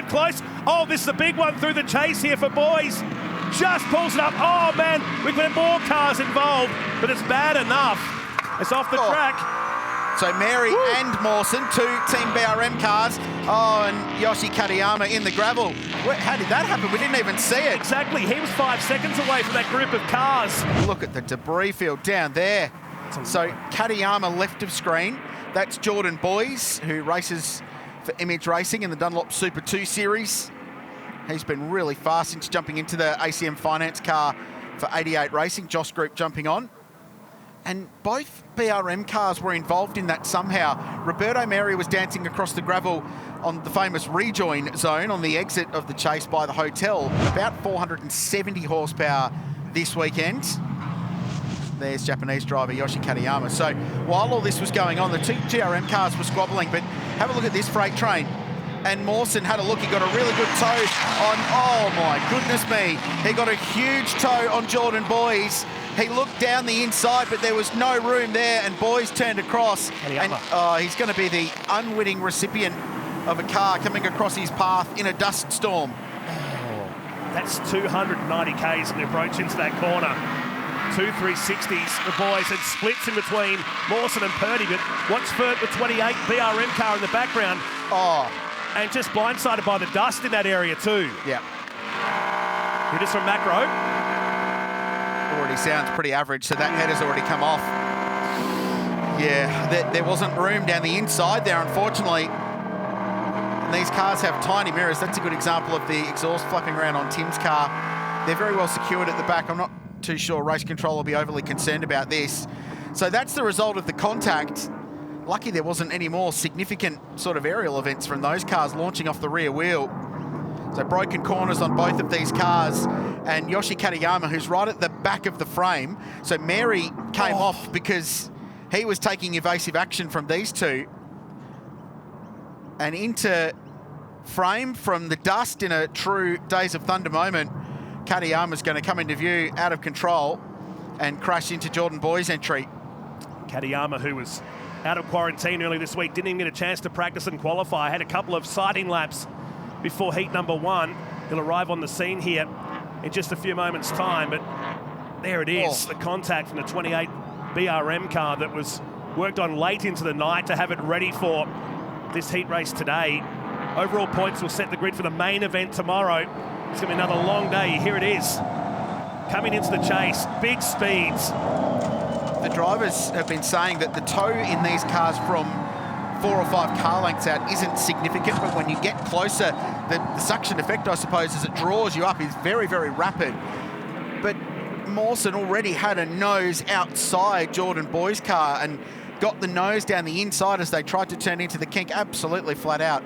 turn close. Oh, this is a big one through the chase here for Boys. Just pulls it up. Oh, man, we could have more cars involved, but it's bad enough. It's off the track. So Mary and Mawson, two Team BRM cars. Oh, and Yoshi Katayama in the gravel. How did that happen? We didn't even see it. Exactly. He was 5 seconds away from that group of cars. Look at the debris field down there. So Katayama left of screen. That's Jordan Boys, who races for Image Racing in the Dunlop Super 2 Series. He's been really fast since jumping into the ACM Finance car for 88 Racing. Josh Group jumping on. And both BRM cars were involved in that somehow. Roberto Meri was dancing across the gravel on the famous rejoin zone on the exit of the chase by the hotel. About 470 horsepower this weekend. There's Japanese driver Yoshi Katayama. So while all this was going on, the two GRM cars were squabbling, but have a look at this freight train. And Mawson had a look, he got a really good toe on, oh my goodness me. He got a huge toe on Jordan Boys. He looked down the inside, but there was no room there, and Boys turned across. And he's going to be the unwitting recipient of a car coming across his path in a dust storm. Oh, that's 290 k's in the approach into that corner. Two 360s for Boys, and splits in between Mawson and Purdy, but what's for the 28 BRM car in the background? Oh. And just blindsided by the dust in that area too. Yeah. It is from Macro. Already sounds pretty average, so that header's already come off. Yeah, there wasn't room down the inside there, unfortunately. And these cars have tiny mirrors. That's a good example of the exhaust flapping around on Tim's car. They're very well secured at the back. I'm not too sure Race Control will be overly concerned about this. So that's the result of the contact. Lucky there wasn't any more significant sort of aerial events from those cars launching off the rear wheel. So broken corners on both of these cars, and Yoshi Katayama, who's right at the back of the frame. So Mary came off because he was taking evasive action from these two. And into frame from the dust in a true Days of Thunder moment. Katayama's going to come into view out of control and crash into Jordan Boys' entry. Katayama, who was out of quarantine early this week, didn't even get a chance to practice and qualify. Had a couple of sighting laps before heat number one. He'll arrive on the scene here in just a few moments' time, but there it is, the contact from the 28 BRM car that was worked on late into the night to have it ready for this heat race today. Overall points will set the grid for the main event tomorrow. It's going to be another long day. Here it is, coming into the chase, big speeds. The drivers have been saying that the toe in these cars from 4 or 5 car lengths out isn't significant, but when you get closer, the suction effect, I suppose, as it draws you up is very, very rapid. But Mawson already had a nose outside Jordan Boys' car and got the nose down the inside as they tried to turn into the kink absolutely flat out.